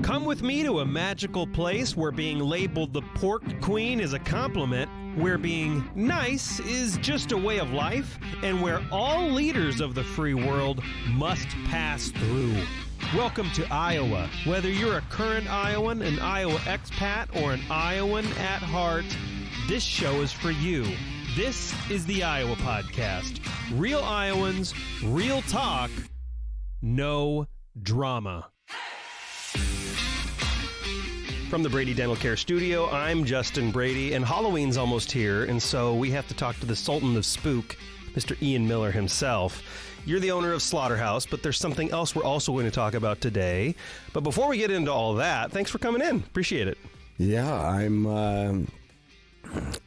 Come with me to a magical place where being labeled the Pork Queen is a compliment, where being nice is just a way of life, and where all leaders of the free world must pass through. Welcome to Iowa. Whether you're a current Iowan, an Iowa expat, or an Iowan at heart, this show is for you. This is the Iowa Podcast. Real Iowans, real talk, no drama. From the Brady Dental Care Studio, I'm Justin Brady, and Halloween's almost here, and so we have to talk to the Sultan of Spook, Mr. Ian Miller himself. You're the owner of Slaughterhouse, but there's something else we're also going to talk about today. But before we get into all that, thanks for coming in. Appreciate it. Yeah,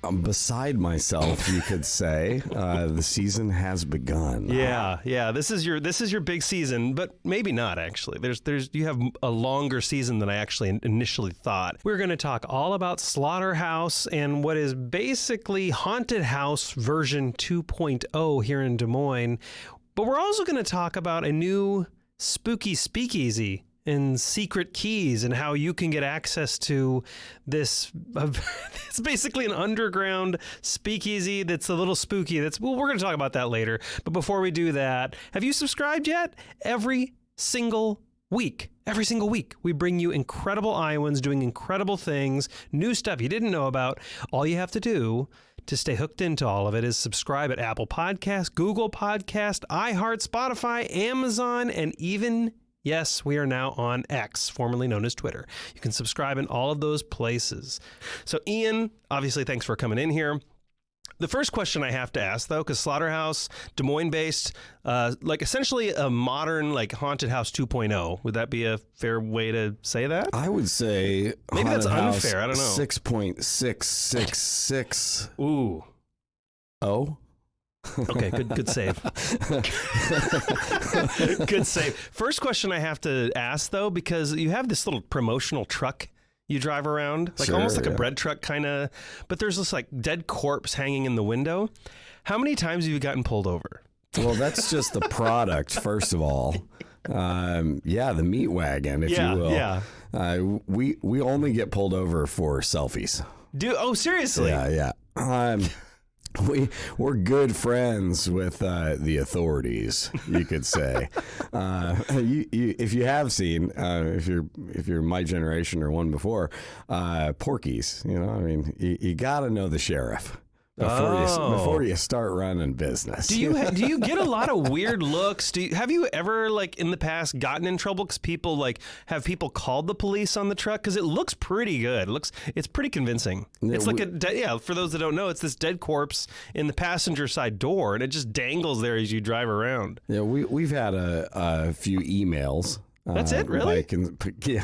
I'm beside myself, you could say. The season has begun. Yeah. This is your big season, but maybe not actually. You have a longer season than I actually initially thought. We're going to talk all about Slaughterhouse and what is basically Haunted House version 2.0 here in Des Moines. But we're also going to talk about a new spooky speakeasy and secret keys and how you can get access to this. It's basically an underground speakeasy that's a little spooky. We're going to talk about that later. But before we do that, have you subscribed yet? Every single week, we bring you incredible Iowans doing incredible things, new stuff you didn't know about. All you have to do to stay hooked into all of it is subscribe at Apple Podcasts, Google Podcasts, iHeart, Spotify, Amazon, and even, yes, we are now on X, formerly known as Twitter. You can subscribe in all of those places. So Ian, obviously, thanks for coming in here. The first question I have to ask, though, because Slaughterhouse, Des Moines-based, like essentially a modern like Haunted House 2.0. Would that be a fair way to say that? I would say maybe that's unfair. I don't know. 6.666. Ooh. Oh. Okay, good save. Good save. First question I have to ask, though, because you have this little promotional truck you drive around, like almost like a bread truck kind of, but there's this like dead corpse hanging in the window. How many times have you gotten pulled over? Well, that's just the product, first of all. The meat wagon, if you will. Yeah. We only get pulled over for selfies. Oh, seriously? Yeah. We're good friends with the authorities, you could say. If you have seen, if you're my generation or one before, Porky's, you got to know the sheriff before you start running business. Do you get a lot of weird looks? Have you ever like in the past gotten in trouble because have people called the police on the truck? Because it looks pretty good. It's pretty convincing. It's like for those that don't know, it's this dead corpse in the passenger side door, and it just dangles there as you drive around. Yeah, we've had a few emails. That's it, really? By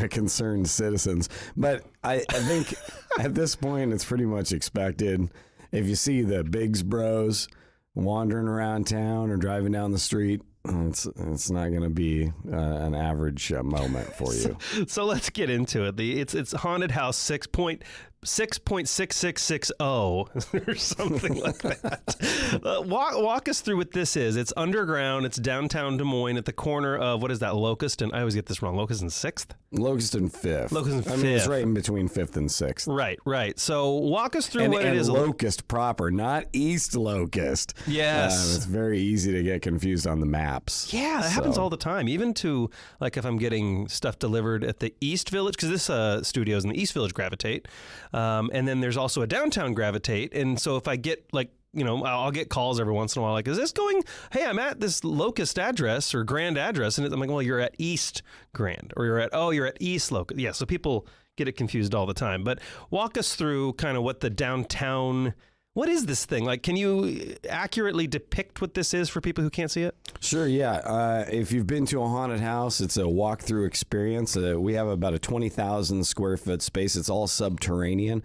concerned citizens. But I think at this point, it's pretty much expected. If you see the Biggs Bros wandering around town or driving down the street, it's not going to be an average moment for you. So let's get into it. It's Haunted House 6.6660 or something like that. Walk us through what this is. It's underground. It's downtown Des Moines at the corner of, what is that, Locust and, I always get this wrong, Locust and 6th? Locust and 5th. I mean, it's right in between 5th and 6th. Right. So walk us through what it is. Locust proper, not East Locust. Yes. It's very easy to get confused on the maps. Yeah, that happens all the time. Even to, like, if I'm getting stuff delivered at the East Village, because this studio is in the East Village Gravitate. And then there's also a downtown Gravitate. And so if I get I'll get calls every once in a while like, is this going, hey, I'm at this Locust address or Grand address. And I'm like, well, you're at East Grand, or you're at East Locust. Yeah, so people get it confused all the time. But walk us through kind of what the downtown, what is this thing? Like, can you accurately depict what this is for people who can't see it? Sure, yeah. If you've been to a haunted house, it's a walkthrough experience. We have about a 20,000 square foot space. It's all subterranean.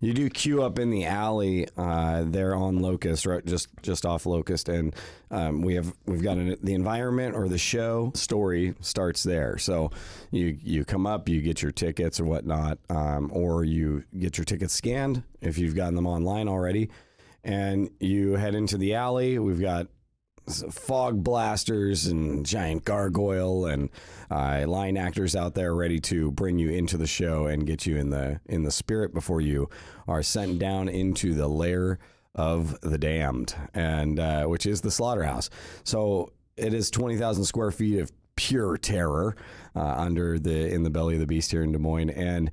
You do queue up in the alley there on Locust, right, just off Locust, and we've got the environment or the show story starts there. So you come up, you get your tickets or whatnot, or you get your tickets scanned if you've gotten them online already, and you head into the alley. We've got fog blasters and giant gargoyle and line actors out there ready to bring you into the show and get you in the spirit before you are sent down into the lair of the damned, and which is the Slaughterhouse. So it is 20,000 square feet of pure terror in the belly of the beast here in Des Moines, and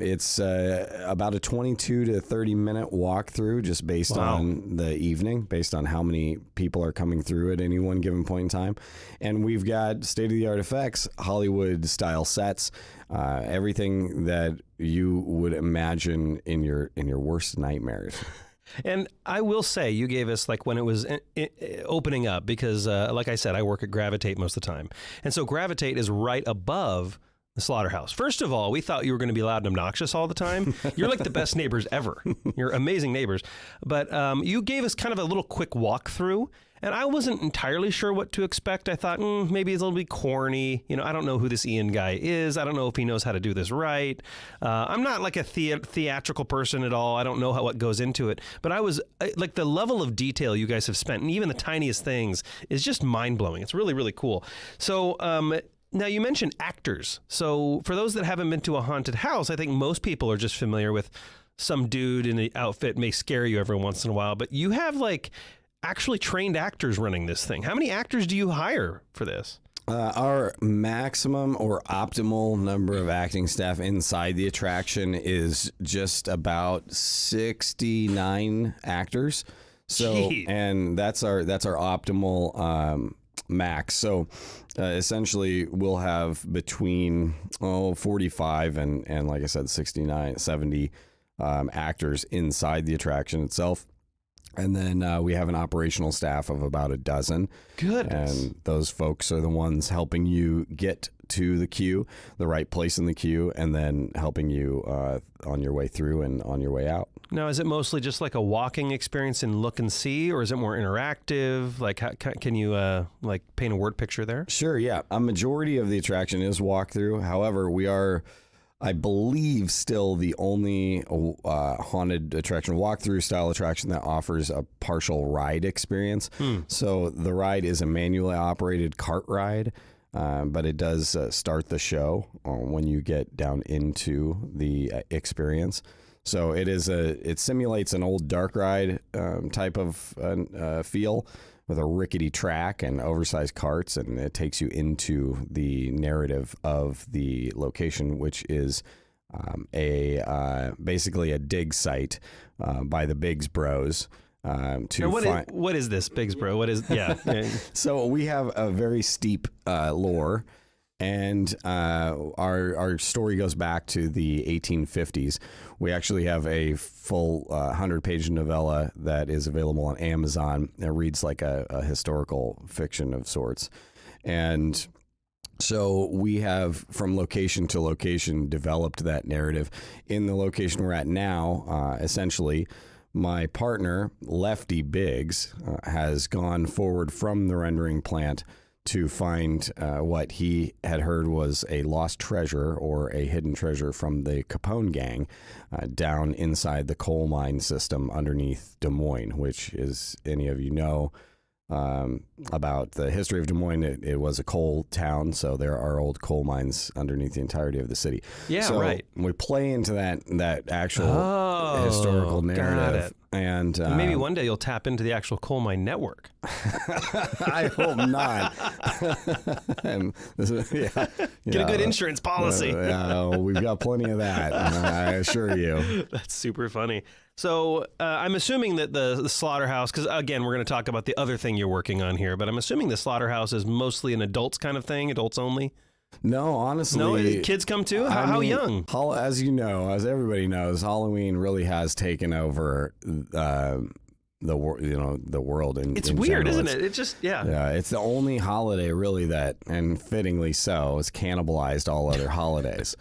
it's about a 22 to 30 minute walkthrough, just based on the evening, based on how many people are coming through at any one given point in time. And we've got state-of-the-art effects, Hollywood style sets, everything that you would imagine in your worst nightmares. And I will say, you gave us, like, when it was opening up, because like I said, I work at Gravitate most of the time. And so Gravitate is right above the Slaughterhouse. First of all, we thought you were going to be loud and obnoxious all the time. You're like the best neighbors ever. You're amazing neighbors. But you gave us kind of a little quick walkthrough, and I wasn't entirely sure what to expect. I thought, maybe it's a little bit corny. You know, I don't know who this Ian guy is. I don't know if he knows how to do this right. I'm not like a theatrical person at all. I don't know what goes into it. But I was like, the level of detail you guys have spent, and even the tiniest things, is just mind-blowing. It's really, really cool. So now, you mentioned actors. So for those that haven't been to a haunted house, I think most people are just familiar with some dude in an outfit may scare you every once in a while. But you have, like, actually trained actors running this thing. How many actors do you hire for this? Our maximum or optimal number of acting staff inside the attraction is just about 69 actors. So, Gee. and that's our optimal max. So essentially we'll have between 45 and like I said, 69, 70 actors inside the attraction itself. And then we have an operational staff of about a dozen. Goodness. And those folks are the ones helping you get to the queue, the right place in the queue, and then helping you on your way through and on your way out. Now, is it mostly just like a walking experience and look and see, or is it more interactive? Like, can you like paint a word picture there? Sure, yeah. A majority of the attraction is walkthrough. However, we are, I believe, still the only haunted attraction, walkthrough style attraction that offers a partial ride experience. So the ride is a manually operated cart ride, but it does start the show when you get down into the experience. So it simulates an old dark ride type of feel, with a rickety track and oversized carts, and it takes you into the narrative of the location, which is basically a dig site by the Biggs Bros. What is this, Biggs Bro? What is So we have a very steep lore. And our story goes back to the 1850s. We actually have a full 100-page novella that is available on Amazon. It reads like a historical fiction of sorts. And so we have, from location to location, developed that narrative. In the location we're at now, essentially, my partner, Lefty Biggs, has gone forward from the rendering plant to find what he had heard was a lost treasure or a hidden treasure from the Capone gang down inside the coal mine system underneath Des Moines, which is, any of you know about the history of Des Moines, it was a coal town, so there are old coal mines underneath the entirety of the city. Yeah, so right. We play into that actual historical narrative. Got it. And maybe one day you'll tap into the actual coal mine network. I hope not. Get a good insurance policy. We've got plenty of that, I assure you. That's super funny. So I'm assuming that the Slaughterhouse, because again, we're going to talk about the other thing you're working on here, but I'm assuming the Slaughterhouse is mostly an adults kind of thing, adults only. No, honestly. No, kids come too? How young? As you know, as everybody knows, Halloween really has taken over the world. It's in weird, general. isn't it? It just, Yeah, it's the only holiday really that, and fittingly so, has cannibalized all other holidays.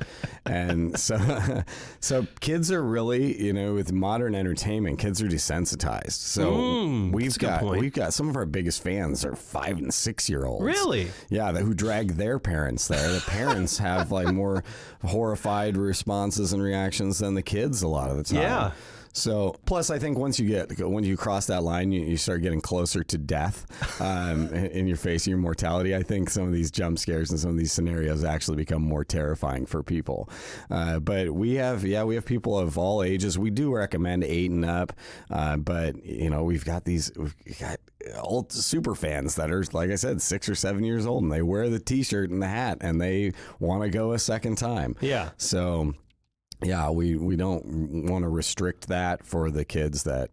And so kids are really, with modern entertainment, kids are desensitized. So we've got some of our biggest fans are 5 and 6 year olds. Really? Yeah, who drag their parents there. The parents have like more horrified responses and reactions than the kids a lot of the time. Yeah. So, plus, I think once you cross that line, you start getting closer to death in your face, your mortality. I think some of these jump scares and some of these scenarios actually become more terrifying for people. But we have people of all ages. We do recommend 8 and up, but we've got old super fans that are, like I said, 6 or 7 years old, and they wear the T-shirt and the hat, and they want to go a second time. Yeah. So. Yeah, we don't want to restrict that for the kids that,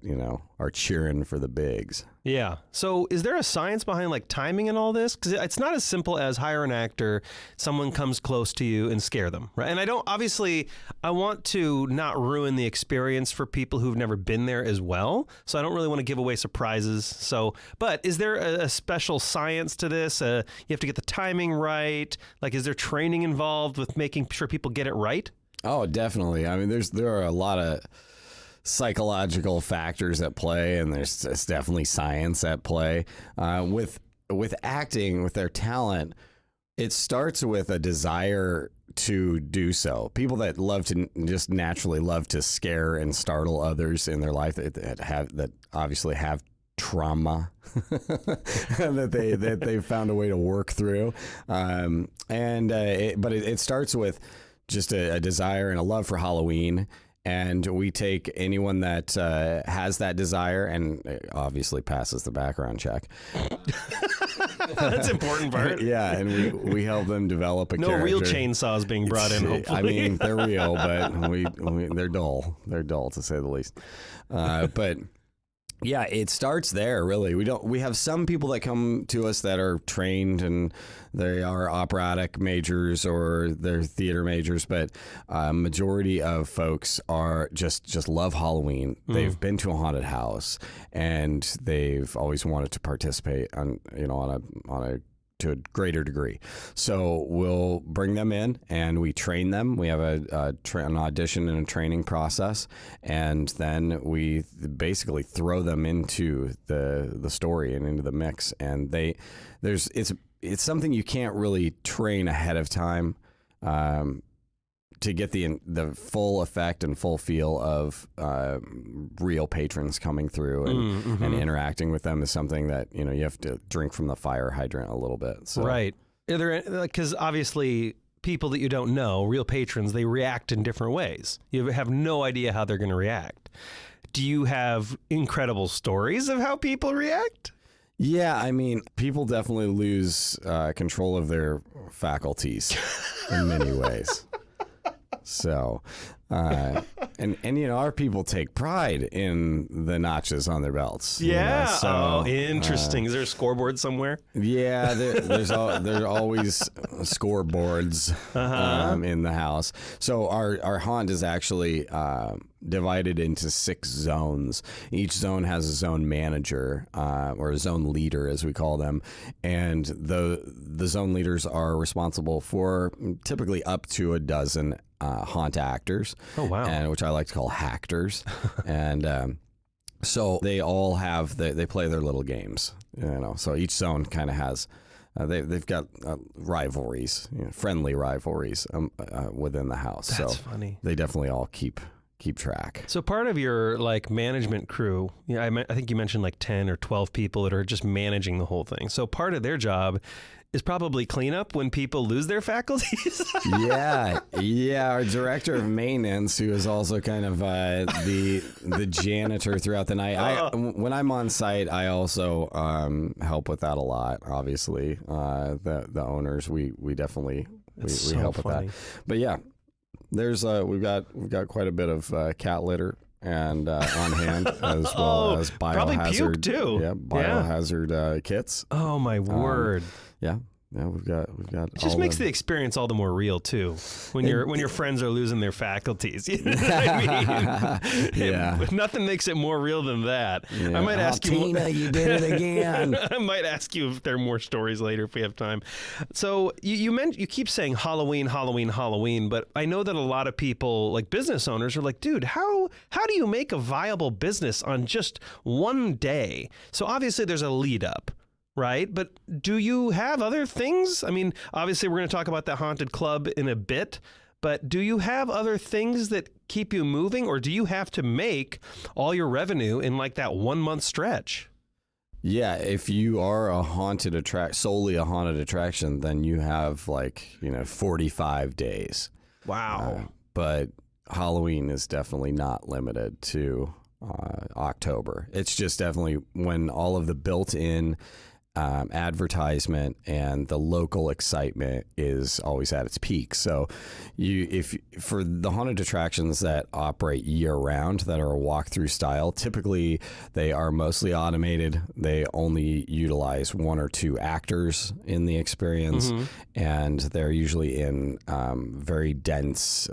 are cheering for the bigs. Yeah. So is there a science behind like timing and all this? Because it's not as simple as hire an actor, someone comes close to you and scare them, right? And I want to not ruin the experience for people who've never been there as well. So I don't really want to give away surprises. So, but is there a special science to this? You have to get the timing right. Like, is there training involved with making sure people get it right? Oh, definitely. I mean, there are a lot of psychological factors at play, and there's definitely science at play. With acting, with their talent, it starts with a desire to do so. People that just naturally love to scare and startle others in their life that obviously have trauma that they've found a way to work through. But it starts with just a desire and a love for Halloween. And we take anyone that has that desire and obviously passes the background check. That's the important part. Yeah, and we help them develop a character. No real chainsaws being brought in, hopefully. I mean, they're real, but they're dull. They're dull, to say the least. But... yeah, it starts there, really. We have some people that come to us that are trained and they are operatic majors or they're theater majors, but majority of folks are just love Halloween. They've been to a haunted house and they've always wanted to participate to a greater degree. So we'll bring them in and we train them. We have an audition and a training process, and then we basically throw them into the story and into the mix. And it's something you can't really train ahead of time to get the full effect and full feel of real patrons coming through and interacting with them is something that you have to drink from the fire hydrant a little bit. So. Right. Because obviously people that you don't know, real patrons, they react in different ways. You have no idea how they're going to react. Do you have incredible stories of how people react? Yeah, I mean, people definitely lose control of their faculties in many ways. So, our people take pride in the notches on their belts. Yeah. Interesting. Is there a scoreboard somewhere? Yeah, there's always scoreboards in the house. So our haunt is actually divided into 6 zones. Each zone has a zone manager or a zone leader, as we call them, and the zone leaders are responsible for typically up to a dozen haunt actors. Oh, wow. And which I like to call hackers. And so they all have they play their little games, so each zone kind of has they've got rivalries, friendly rivalries within the house. That's so funny. They definitely all keep track. So part of your management crew, I think you mentioned 10 or 12 people that are just managing the whole thing. So part of their job is probably cleanup when people lose their faculties. Yeah. Our director of maintenance, who is also kind of the janitor throughout the night. When I'm on site, I also help with that a lot. Obviously, the owners, we definitely we help with that. But yeah, there's we've got quite a bit of cat litter and on hand, as well as biohazard. Probably puke too. Yeah, biohazard kits. Oh my word. Yeah, we've got. It just makes the experience all the more real too. When your friends are losing their faculties, you know what I mean? Yeah. Nothing makes it more real than that. Yeah. I might ask you. Tina, you did it again. I might ask you if there are more stories later if we have time. So you keep saying Halloween, but I know that a lot of people, like business owners, are like, dude, how do you make a viable business on just one day? So obviously there's a lead up. Right. But do you have other things? I mean, obviously, we're going to talk about the haunted club in a bit. But do you have other things that keep you moving, or do you have to make all your revenue in like that 1 month stretch? Yeah, if you are solely a haunted attraction, then you have 45 days. Wow. But Halloween is definitely not limited to October. It's just definitely when all of the built-in advertisement and the local excitement is always at its peak. So if for the haunted attractions that operate year round, that are a walkthrough style, typically they are mostly automated. They only utilize 1 or 2 actors in the experience, and they're usually in very dense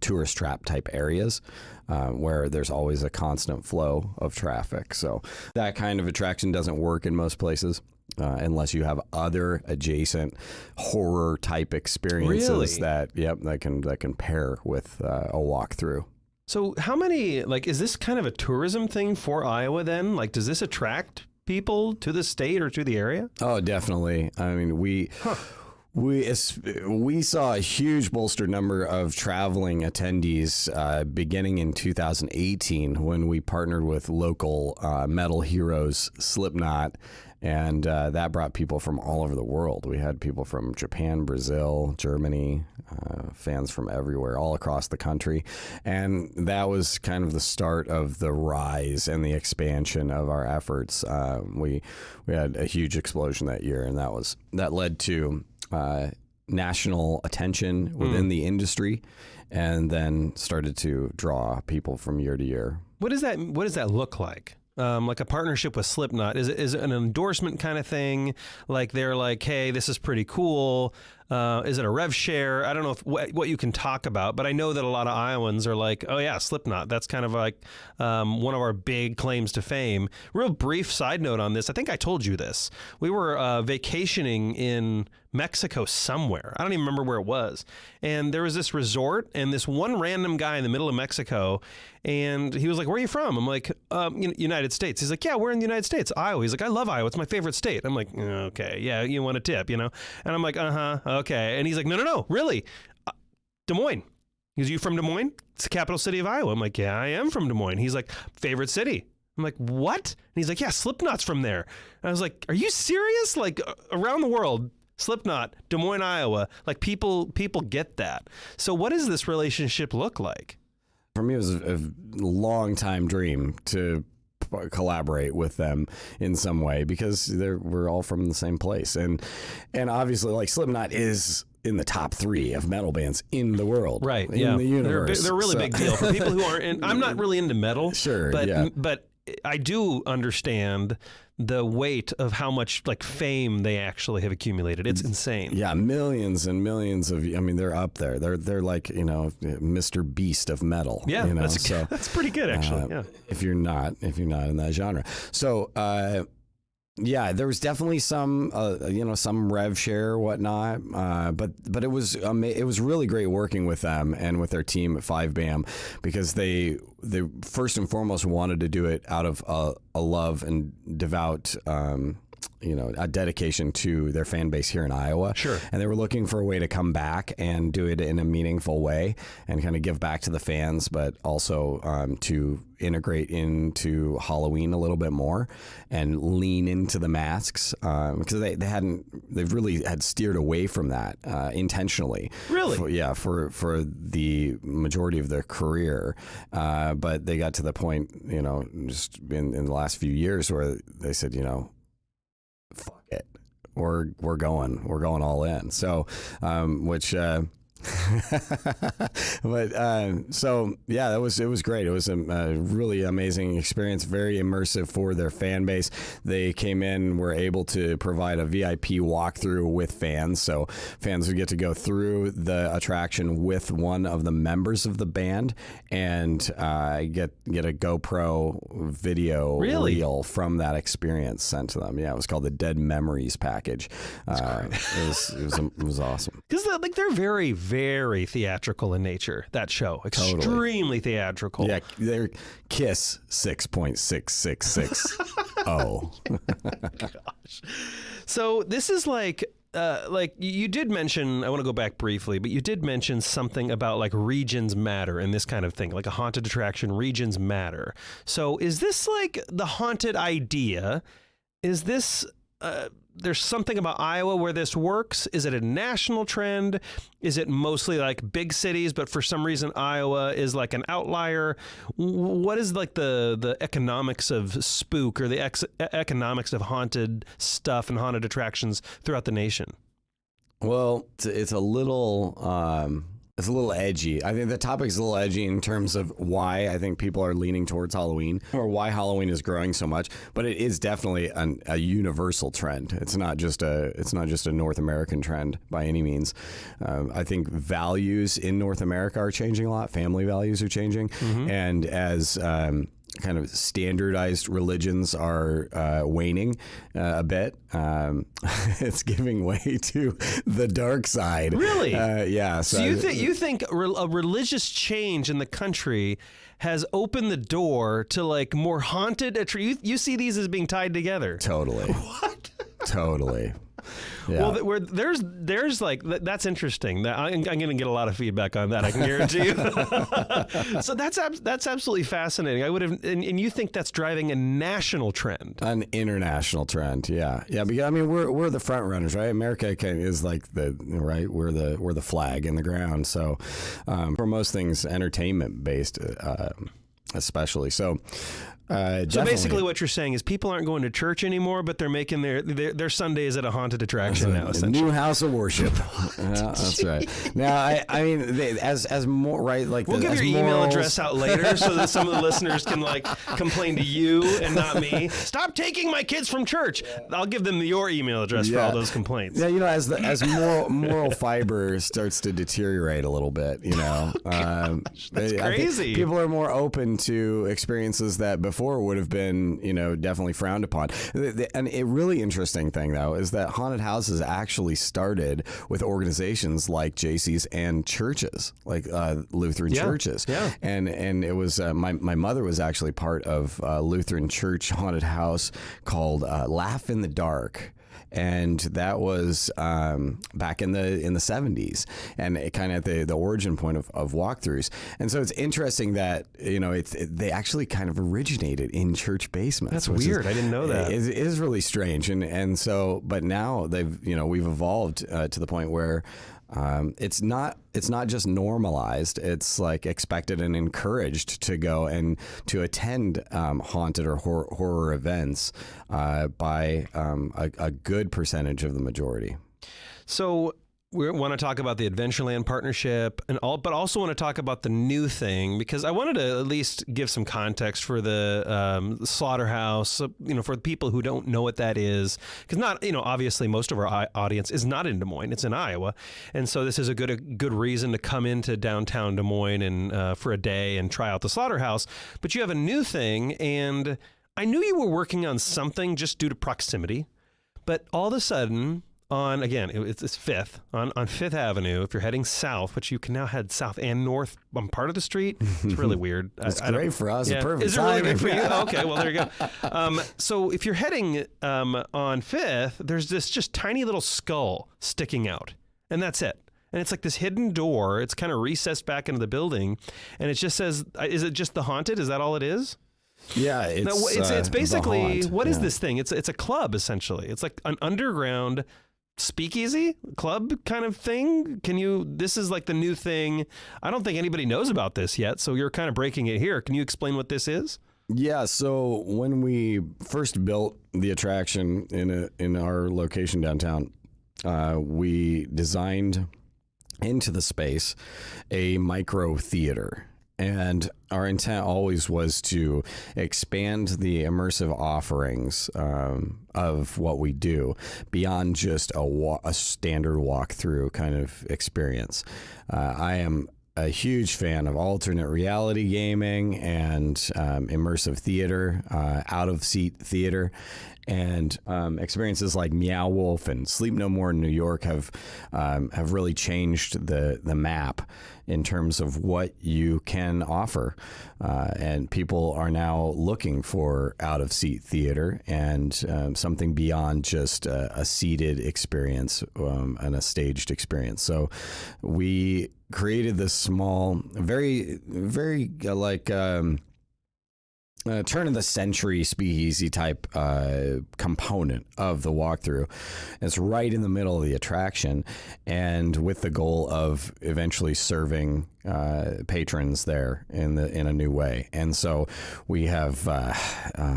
tourist trap type areas where there's always a constant flow of traffic. So that kind of attraction doesn't work in most places unless you have other adjacent horror type experiences that can pair with a walkthrough. So how many, is this kind of a tourism thing for Iowa then? Like, does this attract people to the state or to the area? Oh, definitely. I mean, we saw a huge bolstered number of traveling attendees beginning in 2018 when we partnered with local metal heroes Slipknot, and that brought people from all over the world. We had people from Japan, Brazil, Germany, fans from everywhere, all across the country, and that was kind of the start of the rise and the expansion of our efforts. We had a huge explosion that year, and that led to national attention within the industry, and then started to draw people from year to year. What does that look like? Like a partnership with Slipknot, is it an endorsement kind of thing? Like they're like, hey, this is pretty cool. Is it a rev share? I don't know what you can talk about, but I know that a lot of Iowans are like, oh yeah, Slipknot. That's kind of like one of our big claims to fame. Real brief side note on this. I think I told you this. We were vacationing in Mexico somewhere. I don't even remember where it was. And there was this resort and this one random guy in the middle of Mexico. And he was like, where are you from? I'm like, United States. He's like, yeah, we're in the United States, Iowa. He's like, I love Iowa. It's my favorite state. I'm like, okay, yeah, you want a tip, And I'm like, okay. And he's like, no, really? Des Moines. He goes, you from Des Moines? It's the capital city of Iowa. I'm like, yeah, I am from Des Moines. He's like, favorite city. I'm like, what? And he's like, yeah, Slipknot's from there. And I was like, are you serious? Like around the world, Slipknot, Des Moines, Iowa, like people get that. So what does this relationship look like? For me, it was a long time dream to collaborate with them in some way because we're all from the same place. And obviously, like, Slipknot is in the top 3 of metal bands in the world. Right. In the universe. They're a really big deal for people who aren't. I'm not really into metal. Sure. But I do understand the weight of how much fame they actually have accumulated. It's insane. Yeah, millions and millions of. I mean, they're up there. They're like Mr. Beast of metal. Yeah, that's pretty good actually. Yeah. If you're not in that genre, so. Yeah, there was definitely some, some rev share or whatnot, but it was really great working with them and with their team at 5BAM because they first and foremost wanted to do it out of a love and devout, a dedication to their fan base here in Iowa. Sure. And they were looking for a way to come back and do it in a meaningful way and kind of give back to the fans, but also to integrate into Halloween a little bit more and lean into the masks because they really had steered away from that intentionally. Really? For the majority of their career. But they got to the point, just in the last few years where they said, fuck it. We're going all in. So, so yeah, it was great. It was a really amazing experience, very immersive for their fan base. They came in, were able to provide a VIP walkthrough with fans, so fans would get to go through the attraction with one of the members of the band and get a GoPro video reel from that experience sent to them. Yeah, it was called the Dead Memories package. It was awesome because they're very, very theatrical in nature, that show. Extremely theatrical. Yeah, they're Kiss 6.6660. Gosh. So this is like you did mention, I want to go back briefly, but you did mention something about like regions matter and this kind of thing, like a haunted attraction, regions matter. So is this like the haunted idea? Is this, there's something about Iowa where this works? Is it a national trend? Is it mostly like big cities, but for some reason Iowa is like an outlier? What is like the economics of spook or the economics of haunted stuff and haunted attractions throughout the nation? Well, it's a little edgy. I think the topic is a little edgy in terms of why I think people are leaning towards Halloween or why Halloween is growing so much. But it is definitely a universal trend. It's not just a North American trend by any means. I think values in North America are changing a lot. Family values are changing, and as kind of standardized religions are waning a bit. It's giving way to the dark side. Really? Yeah. So you think a religious change in the country has opened the door to like more haunted? You see these as being tied together. Totally. What? Totally. Yeah. Well, there's like that's interesting. I'm going to get a lot of feedback on that. I can guarantee you. So that's absolutely fascinating. I would have, and you think that's driving a national trend, an international trend. Yeah, yeah. Because I mean, we're the front runners, right? America is like we're the flag in the ground. So for most things, entertainment based, especially so. So basically what you're saying is people aren't going to church anymore, but they're making their Sundays at a haunted attraction now, essentially. New house of worship. Yeah, that's right. Now, I mean, as more, right? Like we'll give your email address out later so that some of the listeners can like complain to you and not me. Stop taking my kids from church. I'll give them your email address for all those complaints. Yeah, as moral fiber starts to deteriorate a little bit, That's crazy. People are more open to experiences that before would have been, definitely frowned upon. And a really interesting thing, though, is that haunted houses actually started with organizations like JC's and churches, like Lutheran churches. Yeah. And it was my mother was actually part of a Lutheran church haunted house called Laugh in the Dark. And that was back in the 70s, and it kind of at the origin point of walkthroughs. And so it's interesting that they actually kind of originated in church basements. That's weird. I didn't know that. It is really strange, and so but now we've evolved to the point where. It's not just normalized. It's like expected and encouraged to go and to attend haunted or horror events by a good percentage of the majority. So we want to talk about the Adventureland partnership but also want to talk about the new thing, because I wanted to at least give some context for the Slaughterhouse, for the people who don't know what that is, because obviously most of our audience is not in Des Moines, it's in Iowa. And so this is a good reason to come into downtown Des Moines and for a day and try out the Slaughterhouse. But you have a new thing, and I knew you were working on something just due to proximity, but all of a sudden, it's Fifth on Fifth Avenue. If you're heading south, which you can now head south and north on part of the street, it's really weird. It's great for us. Yeah. Perfect. Is it really good for you? Okay, well there you go. So if you're heading on Fifth, there's this just tiny little skull sticking out, and that's it. And it's like this hidden door. It's kind of recessed back into the building, and it just says, "Is it just the haunted? Is that all it is?" Yeah, it's basically what is this thing? It's a club essentially. It's like an underground speakeasy club kind of thing. This is like the new thing. I don't think anybody knows about this yet, so you're kind of breaking it here. Can you explain what this is? Yeah, so when we first built the attraction in our location downtown, we designed into the space a micro theater. And our intent always was to expand the immersive offerings of what we do beyond just a standard walkthrough kind of experience. I am a huge fan of alternate reality gaming and immersive theater, out-of-seat theater. And experiences like Meow Wolf and Sleep No More in New York have really changed the map in terms of what you can offer. And people are now looking for out-of-seat theater and something beyond just a seated experience and a staged experience. So we created this small, very, very turn of the century speakeasy type component of the walkthrough. It's right in the middle of the attraction, and with the goal of eventually serving patrons there in a new way. And so we have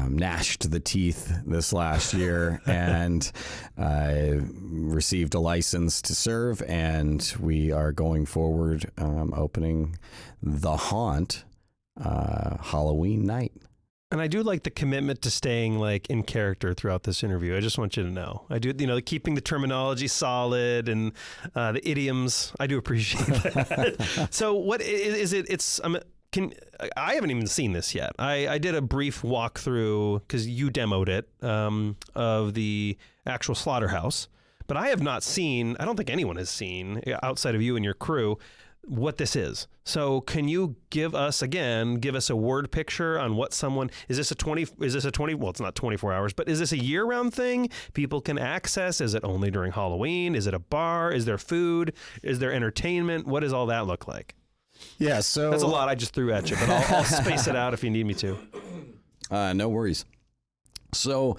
gnashed the teeth this last year and received a license to serve, and we are going forward opening the Haunt Halloween night. And I do like the commitment to staying like in character throughout this interview. I just want you to know. I do, keeping the terminology solid and the idioms. I do appreciate that. So what is it? I haven't even seen this yet. I did a brief walkthrough because you demoed it of the actual Slaughterhouse, but I have not seen, I don't think anyone has seen outside of you and your crew, what this is. So can you give us a word picture on what is this a 20, well, it's not 24 hours, but is this a year round thing people can access? Is it only during Halloween? Is it a bar? Is there food? Is there entertainment? What does all that look like? Yeah. So that's a lot I just threw at you, but I'll space it out if you need me to. No worries. So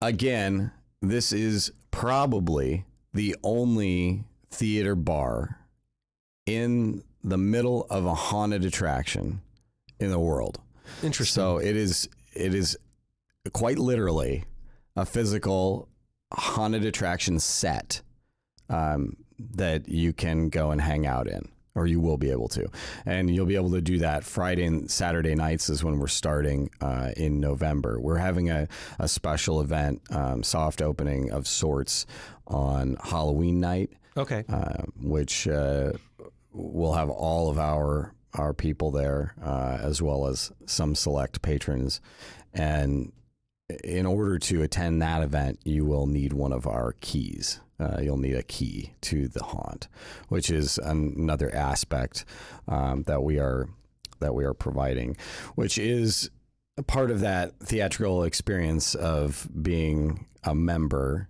again, this is probably the only theater bar in the middle of a haunted attraction in the world. Interesting. So it is quite literally a physical haunted attraction set that you can go and hang out in, or you will be able to. And you'll be able to do that Friday and Saturday nights is when we're starting in November. We're having a special event, soft opening of sorts on Halloween night. Okay. Which we'll have all of our people there, as well as some select patrons. And in order to attend that event, you will need one of our keys. You'll need a key to the haunt, which is another aspect that we are providing, which is a part of that theatrical experience of being a member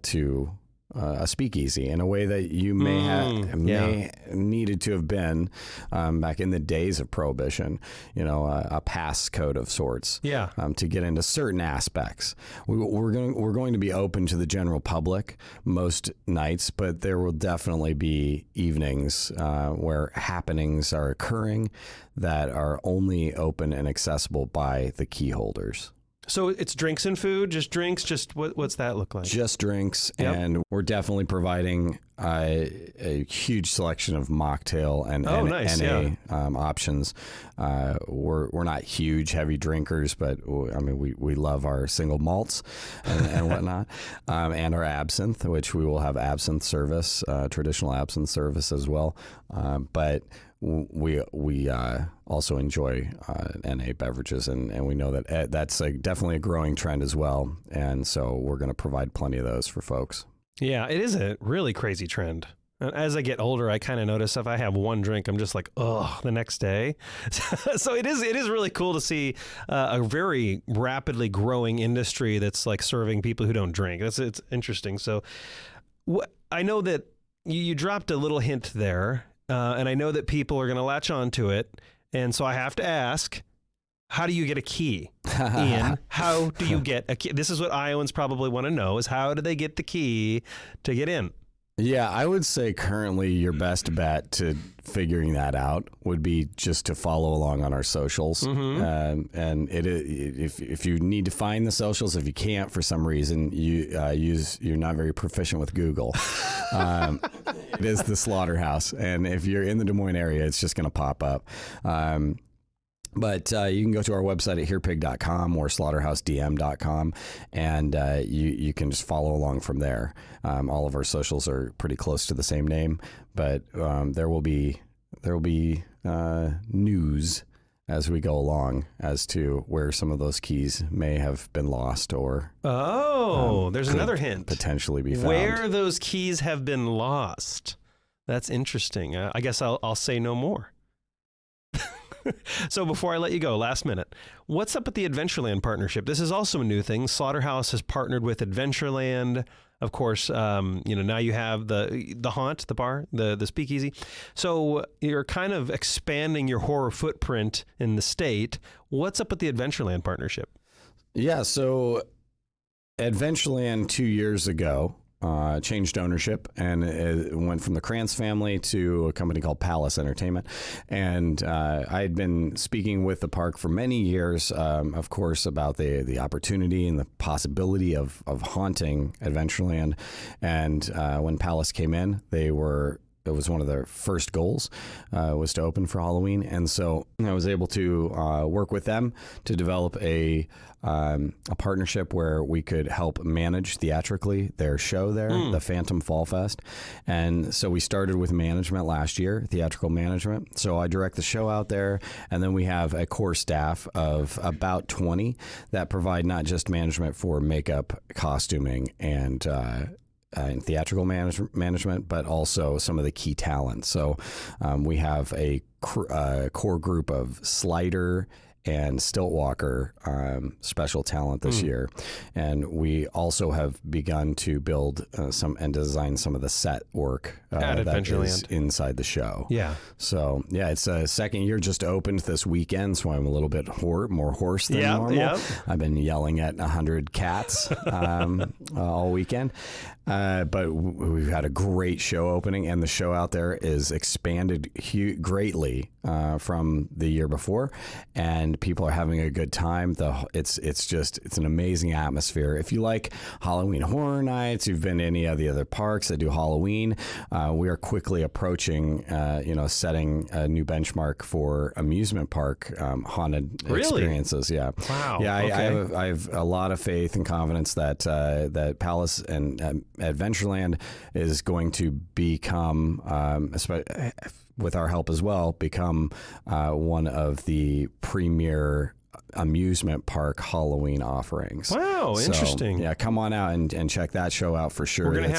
to a speakeasy in a way that you may needed to have been back in the days of Prohibition, a pass code of sorts, to get into certain aspects. We're going to be open to the general public most nights, but there will definitely be evenings where happenings are occurring that are only open and accessible by the key holders. So it's drinks and food, just drinks, what's that look like? Just drinks, and we're definitely providing a huge selection of mocktail and NA options. We're not huge heavy drinkers, but I mean we love our single malts and whatnot, and our absinthe, which we will have absinthe service, traditional absinthe service as well, but we also enjoy NA beverages, and we know that that's definitely a growing trend as well, and so we're going to provide plenty of those for folks. Yeah, it is a really crazy trend. As I get older, I kind of notice if I have one drink, I'm just like, ugh, the next day. So it is really cool to see a very rapidly growing industry that's like serving people who don't drink. It's interesting. So I know that you dropped a little hint there. And I know that people are going to latch on to it. And so I have to ask, how do you get a key? Ian, how do you get a key? This is what Iowans probably want to know, is how do they get the key to get in? Yeah, I would say currently your best bet to figuring that out would be just to follow along on our socials. Mm-hmm. And if you need to find the socials, if you can't for some reason, you're not very proficient with Google. It is the Slaughterhouse, and if you're in the Des Moines area, it's just going to pop up. But you can go to our website at hearpig.com or slaughterhousedm.com, and you can just follow along from there. All of our socials are pretty close to the same name, but there will be news as we go along as to where some of those keys may have been lost or there's another hint. Potentially be found. Where those keys have been lost. That's interesting. I guess I'll say no more. So before I let you go, last minute, what's up with the Adventureland partnership? This is also a new thing. Slaughterhouse has partnered with Adventureland. Of course, now you have the Haunt, the bar, the Speakeasy. So you're kind of expanding your horror footprint in the state. What's up with the Adventureland partnership? Yeah, so Adventureland 2 years ago changed ownership, and it went from the Krantz family to a company called Palace Entertainment. And I had been speaking with the park for many years, of course, about the opportunity and the possibility of haunting Adventureland. And when Palace came in, it was one of their first goals was to open for Halloween. And so I was able to work with them to develop a partnership where we could help manage theatrically their show there, the Phantom Fall Fest. And so we started with management last year, theatrical management. So I direct the show out there. And then we have a core staff of about 20 that provide not just management for makeup, costuming, and theatrical management, but also some of the key talent. So we have a core group of Slider and Stiltwalker special talent this year. And we also have begun to build and design some of the set work at that is Adventureland inside the show. Yeah. So, yeah, it's a second year, just opened this weekend, so I'm a little bit more hoarse than normal. Yep. I've been yelling at 100 cats all weekend. But we've had a great show opening, and the show out there is expanded greatly from the year before, and people are having a good time. It's an amazing atmosphere. If you like Halloween Horror Nights, you've been to any of the other parks that do Halloween, we are quickly approaching, setting a new benchmark for amusement park haunted experiences. Yeah. Wow. Yeah. Okay. I have a lot of faith and confidence that Palace and Adventureland is going to become, with our help as well, become one of the premier amusement park Halloween offerings. Wow, interesting. So, yeah, come on out and check that show out for sure. We're gonna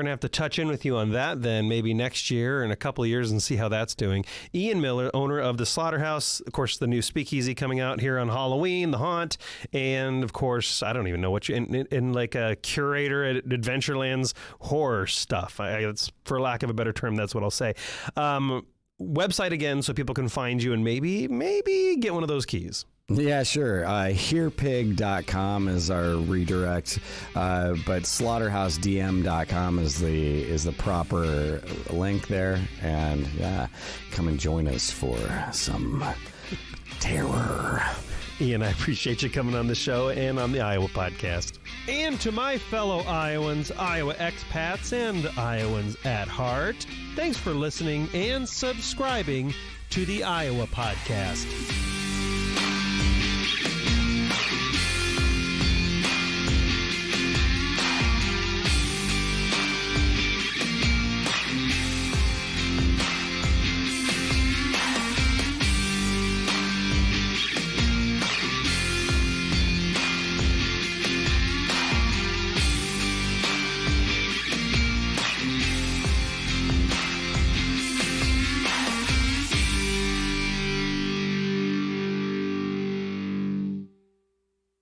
have to touch in with you on that then maybe next year in a couple of years and see how that's doing. Ian Miller, owner of the Slaughterhouse, of course, the new Speakeasy coming out here on Halloween, the Haunt, and of course, I don't even know what you in like a curator at Adventureland's horror stuff. It's, for lack of a better term, that's what I'll say. Website again, so people can find you and maybe get one of those keys. Yeah, sure. Hearpig.com is our redirect, but slaughterhousedm.com is the proper link there. And yeah, come and join us for some terror. Ian, I appreciate you coming on the show and on the Iowa podcast. And to my fellow Iowans, Iowa expats, and Iowans at heart, thanks for listening and subscribing to the Iowa podcast.